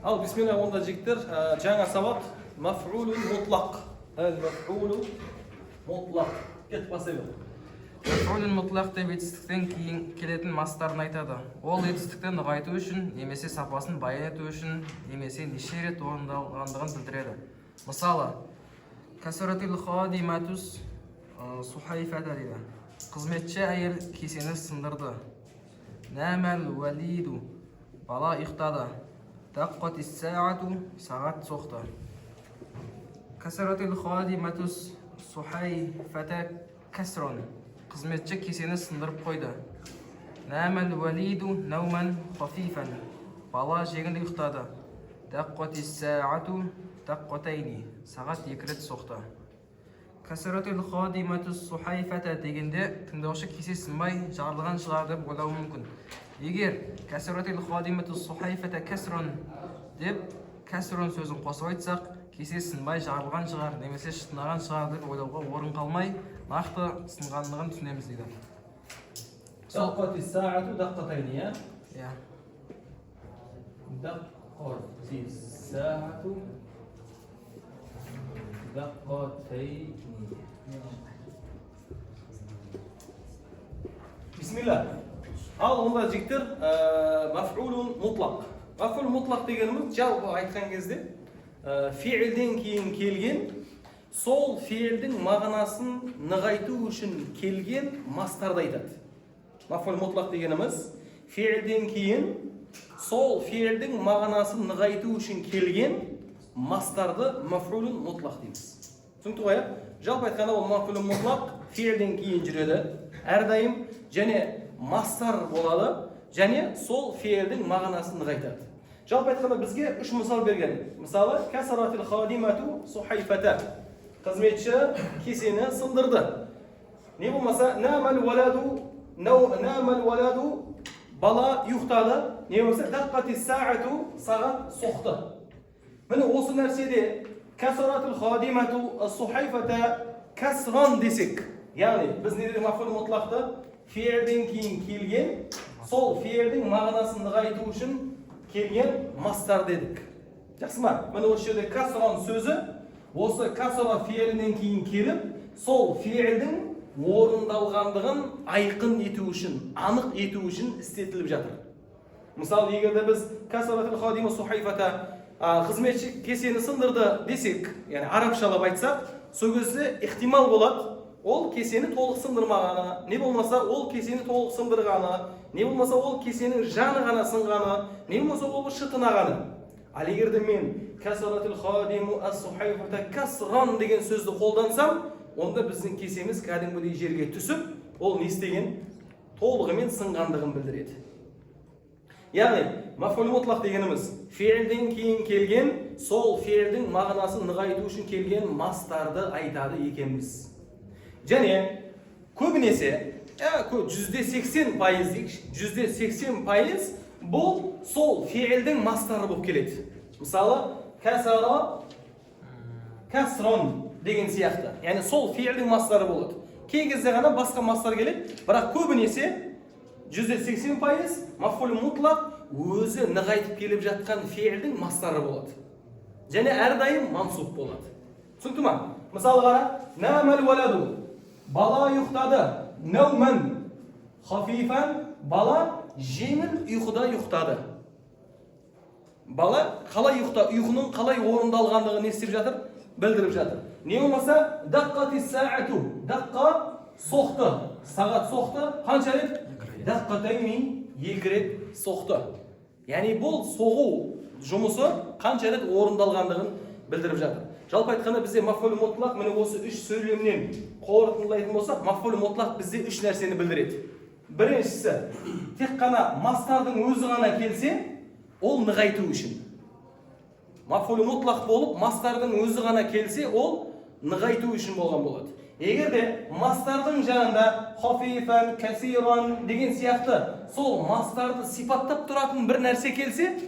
Ал бисмилlah онда жігіттер, жаңа сабақ маф'улун мутлақ. Маф'улун мутлақ. Кетіп басай бер. Маф'улун мутлақ деп етістіктен кейін келетін мастарын айтады. Ол етістікті нығайту үшін, немесе сапасын баян ету үшін, немесе неше рет орындалғандығын білдіреді. Мысалы, касратил хадиматус сухайфата дейді. Қызметші әйел кесені сындырды. Нәмәл валиду, бала ұйықтады. Даққат иссаату, сағат соқты. Касратил хадиматус сухайфата касрон. Қызметші кесені сындырып қойды. Нәмәл валиду науман хафифан. Бала жеңіл ұйықтады. Даққат иссаату даққатайни. Сағат 2 рет соқты. Касратил хадиматус сухайфата дегенде тыңдаушы кесе сынбай жарылған шығар деп ойлауы мүмкін. Егер касратил хадиматус сухайфата касрон деп касрон сөзін қосып айтсақ, кесе сынбай жарылған шығар немесе шытынаған шығар деп ойлауға орын қалмай, нақты сынғандығын түсінеміз дейді. Даққат иссаату даққатайни, я? Иә. Даққат иссаату даққатайни. Бисмилlah. Ал онда жігіттер, маф'улун мутлақ. Маф'ул мутлақ дегеніміз жалпы айтқан кезде фиилден кейін келген, сол фиилдің мағынасын нығайту үшін келген мастарды айтады. Маф'ул мутлақ дегеніміз фиилден кейін сол фиилдің мағынасын нығайту үшін келген мастарды маф'улун мутлақ дейміз. Түсінікті ғой? Жалпы айтқанда ол маф'улун мутлақ фиилден кейін жүреді. Әрдайым және мастар болады, және сол фиилдің мағынасын нығайтады. Жалпы айтқанда бізге 3 мысал берген. Мысалы, касратил хадимату сухайфата. Қызметші кесені сындырды. Не болмаса, намал валаду бала ұйықтады. Не болмаса, даққати саату сағат соқты. Міне осы нәрседе касратил хадимату сухайфата касран десек, яғни біз не дедік маф'ул мутлақты фиилден кейін келген, сол фиилдің мағынасын нығайту үшін келген мастар дедік. Жақсы ма? Міне осы жерде касран сөзі осы касра фиилінен кейін келіп, сол фиилдің орындалғандығын айқын ету үшін, анық ету үшін істетіліп жатыр. Мысалы, егерде біз касратил хадима сухайфата қызметші кесені сындырды десек, яғни арабшалап айтсақ, сол кезде ихтимал болады, ол кесені толық сындырмағаны, не болмаса ол кесені толық сындырғаны, не болмаса ол кесенің жаны ғана сынғаны, не болмаса ол шытынағаны. Ал егерде мен касратил хадиму ас-сухайфата касран деген сөзді қолдансам, онда біздің кесеміз кәдімгідей жерге түсіп, ол не істеген? Толығымен сынғандығын білдіреді. Яғни, маф'ул мутлақ дегеніміз фиилден кейін келген, сол фиилдің мағынасын нығайту үшін келген мастарды айтады екенбіз. Және көбінесе 80% бұл сол фиилдің мастары болып келеді. Мысалы, касрон деген сияқты. Яғни сол фиилдің мастары болады. Кей кезде ғана басқа мастар келеді, бірақ көбінесе 80% маф'ул мутлақ өзі нығайтып келіп жатқан фиилдің мастары болады. Және әрдайым мансуб болады. Түсінікті ма? Мысалы қара, намал валаду, бала ұйықтады. Науман хафифан, бала жеңіл ұйқыда ұйықтады. Бала қалай ұйықта, ұйқының қалай орындалғандығын не істеп жатыр? Білдіріп жатыр. Не болмаса, даққати саату, даққа соқты, сағат соқты, қанша рет? Даққатайни, 2 рет соқты. Яғни бұл соғу жұмысы қанша рет орындалғандығын білдіріп жатыр. Жалпы айтқанда бізде маф'ул мутлақ, міне осы 3 сөйлемнен қорытындылайтын болсақ, маф'ул мутлақ бізде 3 нәрсені білдіреді. Біріншісі, тек қана мастардың өзі ғана келсе, ол нығайту үшін. Маф'ул мутлақ болып, мастардың өзі ғана келсе, ол нығайту үшін болған болады. Егерде мастардың жанында хафифан, касиран деген сияқты сол мастарды сипаттап тұратын бір нәрсе келсе,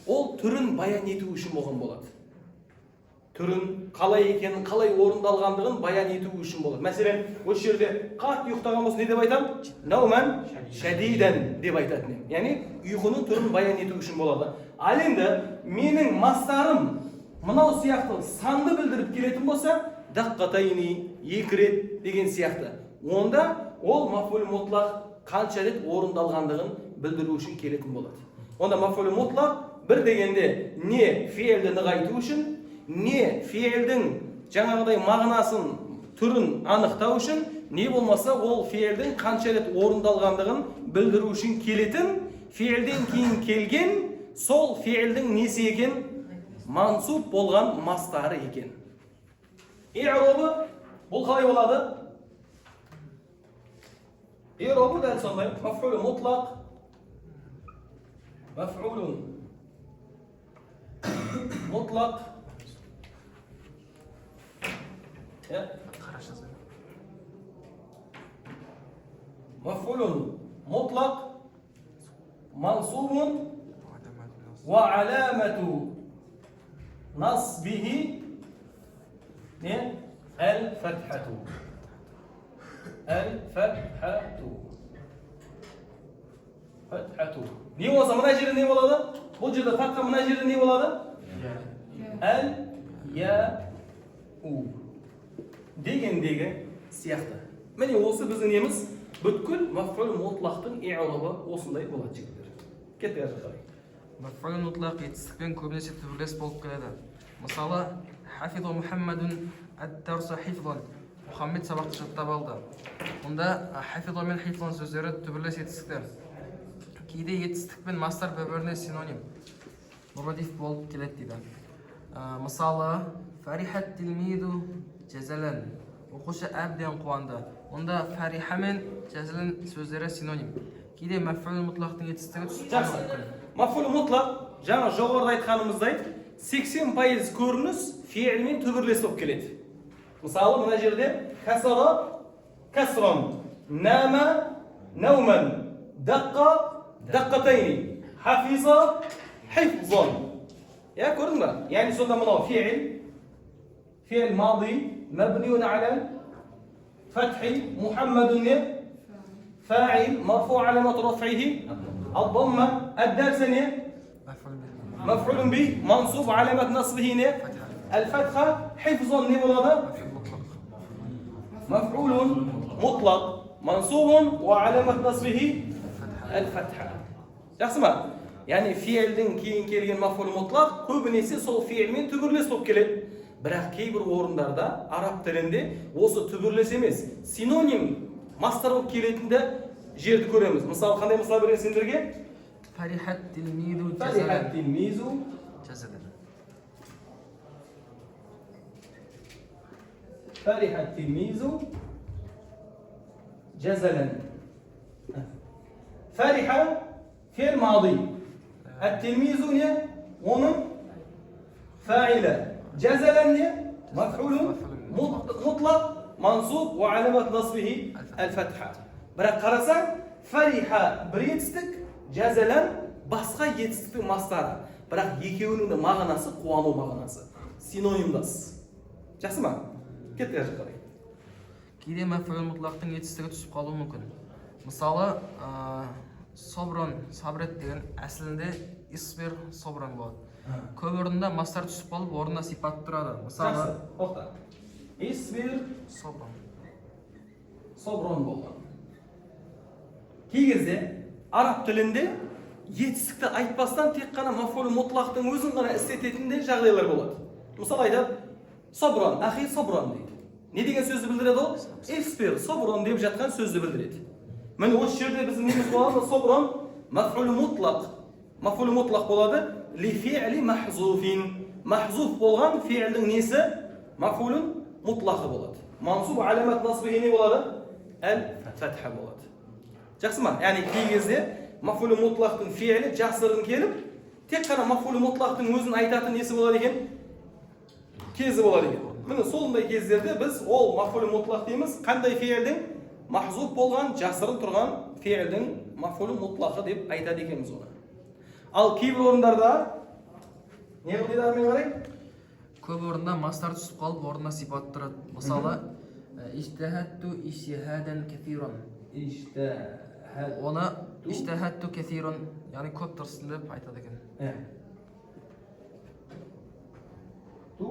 ол түрін баян ету үшін болған болады. түрін, қалай екенін, қалай орындалғандығын баян ету үшін болады. Мәселен, осы жерде қатты ұйықтаған болса не деп айтамын? Науман шадидан деп айтатын едім. Яғни ұйқының түрін баян ету үшін болады. Ал енді менің мастарым мынау сияқты санды білдіріп келетін болса, даққатайни 2 рет деген сияқты. Онда ол мафуль мутлақ қанша рет орындалғандығын білдіру үшін келетін болады. Онда мафуль мутлақ бір дегенде не фиилді нығайту үшін, не фиилдің жаңағыдай мағынасын, түрін анықтау үшін, не болмаса ол фиилдің қанша рет орындалғандығын білдіру үшін келетін, фиилден кейін келген, сол фиилдің несі екен? Мансуб болған мастары екен. Иъробы бұл қалай болады? Иъробы дәл сондай. Маф'ул мутлақ, маф'ул мутлақ, маф'ул мутлақ, мансубун ва аламату نصبه الفتحة. فتحة не болса мына жерде не болады? Бұл жерде фатха, мына жерде не болады? Әл-я-у дегендегі сияқты. Міне осы біздің неміз бүткіл маф'ул мутлақтың иърабы осындай болады жігіттер. Кеттік әрі қарай. Маф'ул мутлақ етістікпен көбінесе түбірлес болып келеді. Мысалы, хафиза Мухаммадун ад-дарса хифзан. Мұхаммед сабақты жаттап алды. Мұнда хафиза мен хифзан сөздері түбірлес етістіктер. Кейде етістікпен мастар бір-біріне синоним, мұрадиф болып келеді дейді. Мысалы, фарихат тилмиду жазалан. Оқушы әбден қуанды. Мұнда фариха мен жазалан сөздері синоним. Кейде маф'ул мутлақтың етістігі түсіп қалуы мүмкін. Маф'ул мутлақ, жаңа жоғарыда айтқанымыздай 80% көрініс фиилмен түбірлес болып келеді. Мысалы, мына жерде касара, касран, нама, науман, даққа, даққатайни, хафиза, хифзан. Көрдің ба? Яғни сонда мынау фиил мади, мабниун аля фатхи, Мухаммадун فاعل مرفوع علامة رفعه الضمة الدال مفعول به منصوب علامة نصبه الفتحة حفظا لماذا؟ مفعول مطلق منصوب وعلامة نصبه الفتحة. Жақсы ма? Яғни фиилдің кейін келген маф'ул мутлақ көбінесе сол фиилмен түбірлес болып келеді. Бірақ кейбір орындарда араб тілінде осы түбірлес емес, синоним мастар болып келетінді жерді көреміз. Мысалы, қандай мысал берген сендерге? Фарихат тилмизу жазалан. Фарихат тилмизу жазалан. Фариха фиил мади. Ат-тилмизу не? Оның фаиля. Жазалан не? Маф'ул мутлақ мансуб ва аламат насбихи аль-фатха. Бірақ қарасаң, фариха бір етістік, жазалан басқа етістіктің мастары. Бірақ екеуінің де мағынасы қуану мағынасы. Синонимдас. Жақсы ма? Кеттік әрі қарай. Кейде маф'ул мутлақтың етістігі түсіп қалуы мүмкін. Мысалы, собран, сабрет деген әсілінде исбир собран болады. Көп орында мастар түсіп қалып, орнына сипат тұрады. Мысалы, тоқта. Исбир собран болған. Кей кезде араб тілінде етістікті айтпастан тек қана маф'ул мутлақтың өзін ғана істететіндей жағдайлар болады. Мысалы айтады, собран, ахи собран дейді. Не деген сөзді білдіреді ол? Исбир собран деп жатқан сөзді білдіреді. Міне осы жерде біздің неміз болады, собран маф'ул мутлақ. Маф'ул мутлақ болады, ли фи'ли махзуфин. Махзуф болған фи'лдің несі? Маф'улun mutlaqı болады. Mansub alamat nasbihi ne болады? Al-fatha болады. Жақсы ма? Яғни кей кезде маф'ул мутлақтың фи'лі жасырын келіп, тек қана маф'ул мутлақтың өзін айтатын несі болады екен? Кезі болады екен. Міне сондай кездерде біз ол маф'ул мутлақ дейміз, қандай фи'лдің махзуф болған, жасырын тұрған фи'лдің маф'ул мутлақы деп айтады екенбіз оны. Ал кейбір орындарда не қылды мен қарай? көп орында мастар түсіп қалып орнына сипат тұрады. Мысалы, ижтахатту ижтихадан кафиран. Оны ижтахатту кафиран, яғни көп тұрсын деп айтады екен. Ту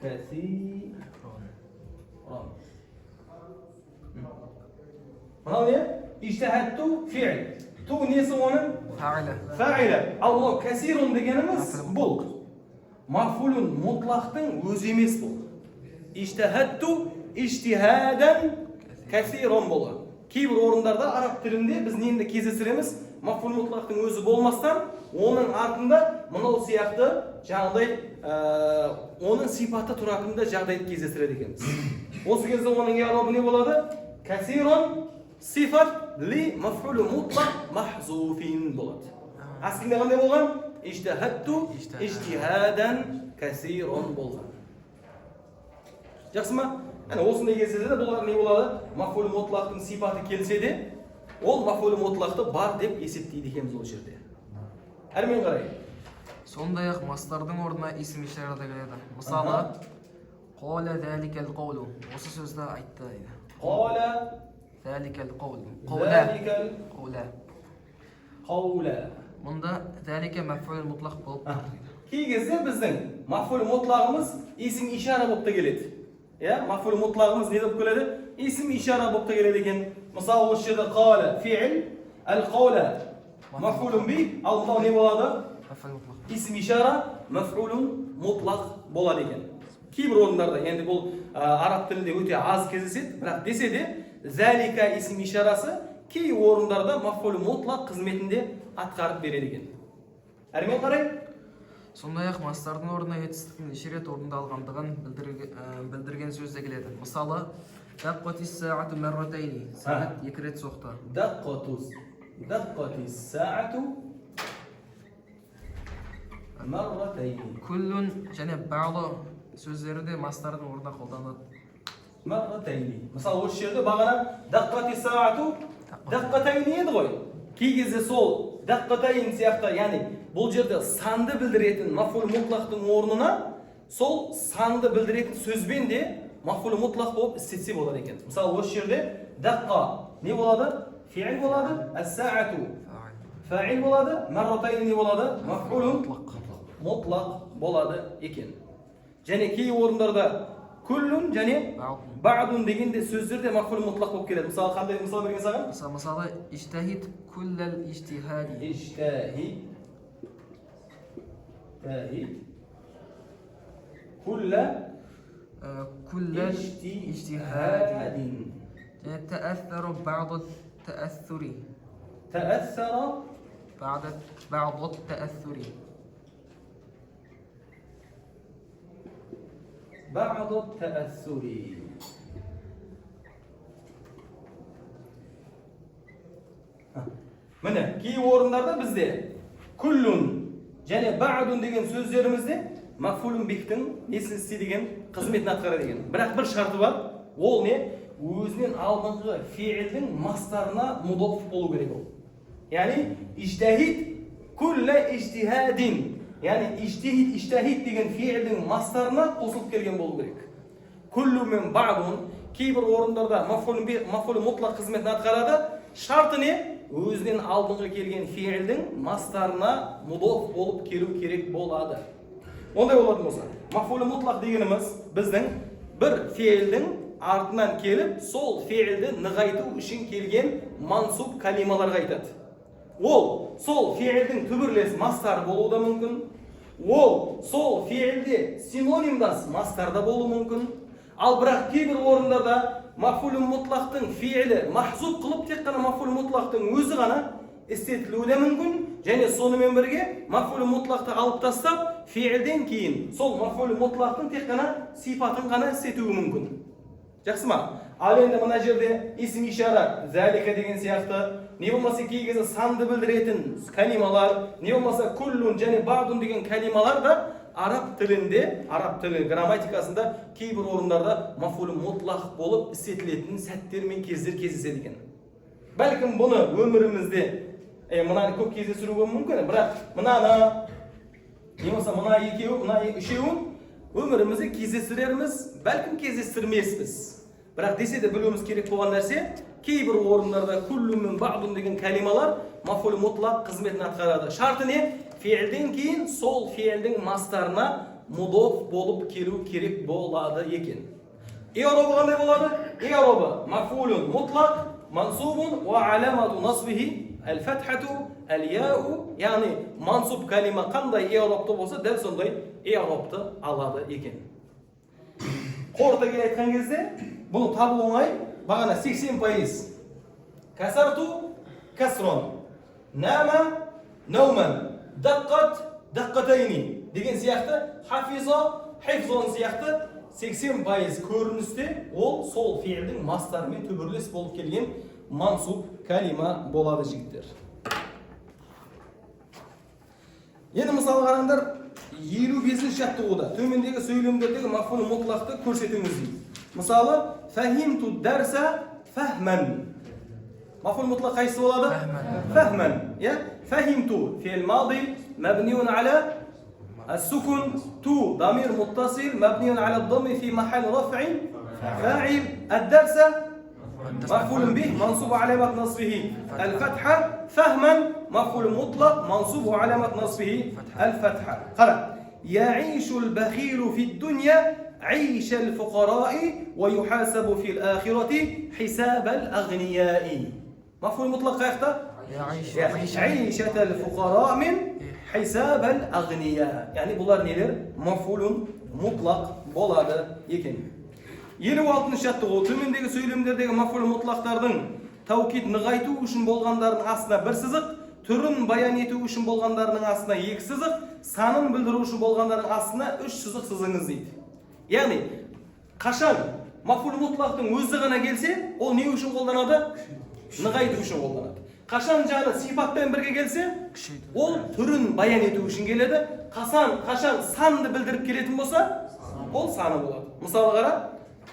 кафиран. Мынау не? Ижтахатту фи'л. Ту несі оның? Фа'ила. Ал мынау касирун дегеніміз бұл. Мафулун мутлақтың өзі емес бұл. Ижтахатту ижтихадан касирун болған. Кейбір орындарда араб тілінде біз нені кездестіреміз? Мафул мутлақтың өзі болмастан, оның артында мынау сияқты жағдай, оның сипаты тұратында жағдайды кездестіреді екенбіз. Осы кезде оның иалабы не болады? Касирун сифат ли мафулу мутлақ махзуфин болады. Аслында қандай болған? Ижтахатту ижтихадан касирун болған. Жақсы ма? Осындай кезде де бұлар не болады? Мафулу мутлақтың сипаты келсе де, ол мафулу мутлақты бар деп есептейді екенбіз ол жерде. Әрмен қарай. Сондай-ақ мастардың орнына исм ишара да келеді. Мысалы, қола заликал қаулу. Осы сөзді айтты дейді. Қола заликал қаулу. Қаула. Мұнда залика мафул мутлақ болып тұр дейді. Кей кезде біздің мафул мутлағымыз исм ишара болып та келеді. Мафул мутлағымыз не болып келеді? Исм ишара болып та келеді екен. Мысалы, осы жерде қаула фи'л, ал-қаула мафулун би, ал мынау не болады? Исм ишара мафулун мутлақ болады екен. Кейбір орындарда, енді бұл араб тілінде өте аз кездеседі, бірақ десе де, залика исм ишарасы кей орындарда мафулун мутлақ қызметінде атқарып береді екен. Әрмен қарай? Сондай-ақ мастардың орнына етістіктің неше рет орындалғандығын білдірген сөзде келеді. Мысалы, даққатис саату марратайни. Сағат 2 рет соқты. Даққатис саату марратайни. Күллун және барлы сөздері де мастардың орнына қолданылады. Марратайни. Мысалы, осы жерде бағана даққатис саату даққатайни еді ғой. Кей кезде сол даққатайни сияқты, яғни бұл жерде санды білдіретін мафул мутлақтың орнына сол санды білдіретін сөзбен де мафул мутлақ болып істетсе болады екен. Мысалы, осы жерде даққа не болады? Фи'л болады, ас-саату фа'ил болады, марратайни не болады? Мафулун мутлақ болады екен. Және кей орындарда күллун және ба'дун дегенде сөздерде мафул мутлақ болып келеді. Мысалы, қандай мысал берген саған? Мысалы, ижтахид күлләл ижтихади. Ижтахид كل اجتهاد تأثر بعض التأثر بعض التأثر Міне, кей орындарда бізде күллун және ба'дун деген сөздерімізде мафулун биктің несін істеген қызметін атқарады деген. Бірақ бір шарты бар. Ол не? Өзінен алдыңғы фи'илдің мастарына мудоф болу керек ол. Яғни ижтахид күллә ижтихадин. Яғни ижтахид деген фи'илдің мастарына қосылып келген болу керек. Күллу мен ба'дун кейбір орындарда мафулун мутлақ қызметін атқарады. Шарты не? Өзінен алдыңғы келген фи'илдің мастарына мудоф болып келу керек болады. Ондай болады болса, мафулу мутлақ дегеніміз біздің бір фи'илдің артынан келіп, сол фи'илді нығайту үшін келген мансуб калималарға айтады. Ол сол фи'илдің түбірлес мастар болуы да мүмкін. Ол сол фи'илде синонимдас мастарда болуы мүмкін. Ал бірақ кейбір орындарда мафулу мутлақтың фи'илі махзуб қылып тек қана мафулу мутлақтың өзі ғана істетілуі де мүмкін. Және сонымен бірге мафулу мутлақты алып тастап, фи'илден кейін сол мафулу мутлақтың тек қана сипатын ғана істетуі мүмкін. Жақсы ма? Ал енді мына жерде исм ишара, залика деген сияқты, не болмаса кей кезде санды білдіретін калималар, не болмаса күллун және ба'дун деген калималар да араб тілінде, араб тілі грамматикасында кейбір орындарда мафулу мутлақ болып істетілетін сәттер мен кездер кездеседі екен. Бәлкім бұны өмірімізде мынаны көп кездестіруге мүмкін, бірақ мынаны, не болса мына екеуі, мына үшеуін Өмірімізде кездестірерміз, бәлкім кездестірмеспіз. Бірақ десе де білуіміз керек болған нәрсе, кейбір орындарда күллүмін бa'дун деген кәлималар мафул мутлақ қызметін атқарады. Шарты не? Фиилден кейін сол фиилдің мастарына мудоф болып келу керек болады екен. Иърабы қандай болады? Иърабы мафулун мутлақ мансубун ва аламату насбихи al-fathatu al-ya'u, яғни мансуб калима қандай иърабты болса, дәл сондай иърабты алады екен. Қорыта келе айтқан кезде, бұны табу оңай, бағана 80%. Касарту касрон, нама науман, даққат даққатайни деген сияқты, хафиза хифзон сияқты 80% көріністе ол сол фиилдің мастарымен төбірлес болып келген мансуб калима болады жігіттер. Енді мысалы қараңдар 55-ші жаттығуда төмендегі сөйлемдердегі мафул мутлақты көрсетіңіз дейді. Мысалы, фахимту дарса фахман. Мафул мутлақ қайсы болады? Фахман. Фахимту фиил мади мабниун аля السكن تو ضمير متصل مبني على الضم في محل رفع فاعل الدرس مفعول به منصوب علامة نصبه الفتحة فهما مفعول مطلق منصوب علامة نصبه الفتحة. قرأ يعيش البخيل في الدنيا عيش الفقراء ويحاسب في الآخرة حساب الأغنياء. مفعول مطلق عيشة الفقراء من حساب الأغنياء. Yani bunlar neler? Maf'ulun mutlaq болады екен. 56-шы жаттығу төмендегі сөйлемдердегі маф'ул мутлақтардың таукид нығайту үшін болғандардың астына бір сызық, түрін баян ету үшін болғандарының астына екі сызық, санын білдіру үшін болғандардың астына үш сызық сызыңыз дейді. Яғни қашан маф'ул мутлақтың өзі ғана келсе, ол не үшін қолданады? Нығайту үшін қолданады. Қашан жаны сипатпен бірге келсе, ол түрін баян ету үшін келеді. Қашан санды білдіріп келетін болса, ол саны болады. Мысалы қара,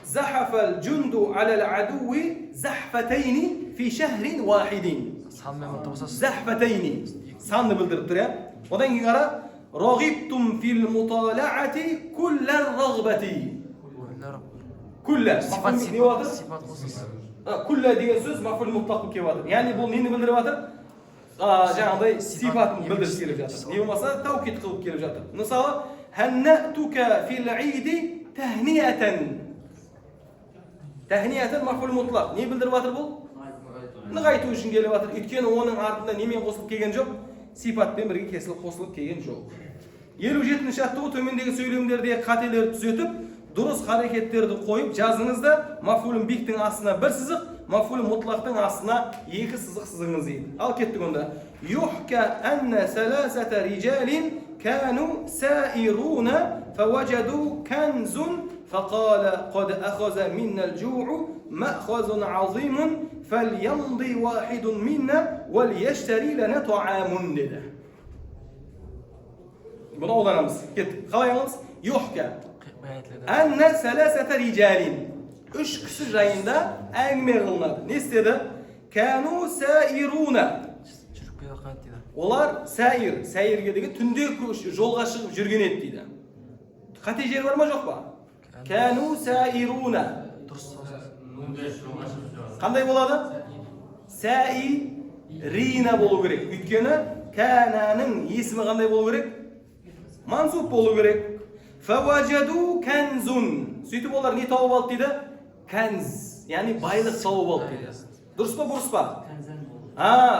захафал джунду алал адуи захфатайни фи шахрин вахидин. Захфатайни санды білдіріп тұр, одан кейін қара, рағибтум фил муталаати куллар рағбати. Куллар сипат не болады? Күллә деген сөз маф'ул мутлақ келіп жатыр. Яғни бұл нені білдіріп жатыр? Жаңағыдай сипатын білдіріп келіп жатыр. Не болмаса таукид қылып келіп жатыр. Мысалы, ханнатука фил иди тахниятан. Тахниятан маф'ул мутлақ. Не білдіріп жатыр бұл? Нығайту үшін келіп жатыр. Өйткені оның артында немен қосылып келген жоқ? Сипатпен бірге кесіліп қосылып келген жоқ. 57-ші жаттығу төмендегі сөйлемдердегі қателерді түзетіп, дұрыс харекеттерді қойып жазыңызда маф'улun биктің астына бір сызық, маф'улun мутлақтың астына екі сызық сызыңыз дейді. Ал кеттік онда. Юхка анна саласата риджалин кану саируна фаважаду канзун фақала қад ахаза миннал жу'у махазун азимун фальямди вахидун минна вал яштари лана туамун деді. Бұны ауданамыз. Кеттік. Қалай аламыз? Юхка Анна саласата риджалин. Үш кісі жайында әңгіме қылынады. Не істеді? Кану саируна. Олар саирге деген түнде жолға шығып жүрген еді дейді. Қате жер бар ма жоқ па? Кану саируна. Қандай болады? Саирина болу керек. Өйткені кананың есімі қандай болу керек? Мансуб болу керек. Фаважаду канзун. Сөйтіп олар не тауып алды дейді? Канз. Яғни байлық тауып алды дейді. Дұрыс па, бұрыс па?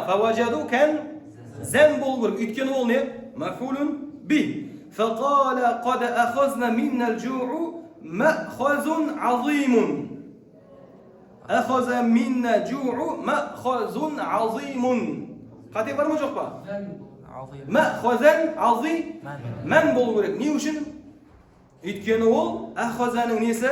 Фаважаду канзан болу керек. Өйткені ол не? Маф'улун би. Фақала қад ахазна миннал жу'у махазун азимун. Ахаза минна жу'у махазун азимун. Қате бар ма жоқ па? Махазан азиман болу керек. Не үшін? Өйткені ол ахазаның несі?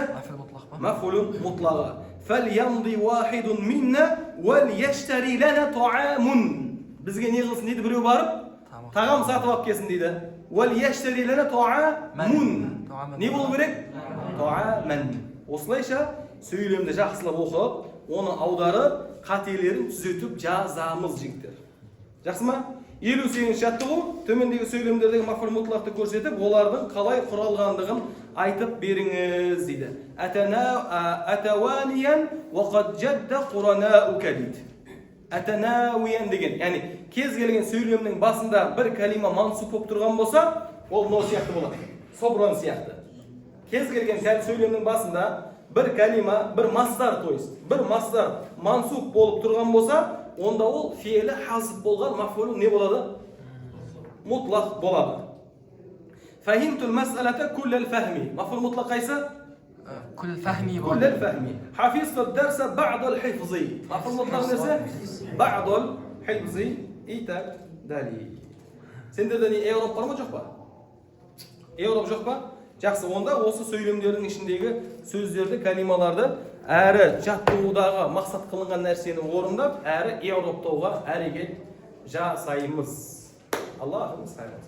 Маф'улун мутлағы. Фальямди вахидун минна вал яштари лана туамун. Бізге не қылсын дейді біреу барып? Тағам сатып алып келсін дейді. Вал яштари лана туамун. Не болу керек? Туаман. Осылайша сөйлемді жақсылап оқып, оны аударып, қателерін түзетіп жазамыз жігіттер. Жақсы ма? 58 жаттығу төмендегі сөйлемдердегі мафул мутлақты көрсетіп, олардың қалай құралғандығын айтып беріңіз дейді. Атаваниян ва қад жадда құранаука дейді. Атанауиян деген, яғни кез келген сөйлемнің басында бір калима мансуп болып тұрған болса, ол мынау сияқты болады. Собран сияқты. Кез келген сөйлемнің басында бір калима, бір мастар, то есть бір мастар мансуп болып тұрған болса, онда ол фейлі хазып болған мафулу не болады? Мутлақ болады. Фахимтул мас'алата куллал фахми. Мафул мутлақ қайсы? Кул фахми. Куллал фахми. Хафизту дарса бa'дал хифзи. Мафул мутлақ несі? Бa'дал хифзи. Итак, дали. Сендерде не Европа бар ма, жоқ па? Европа жоқ па? Жақсы, онда осы сөйлемдердің ішіндегі сөздерді, калималарды әрі жаттығудағы мақсат қылынған нәрсені орындап, әрі еуроптауға әрекет жасаймыз. Аллахымыз қайрат.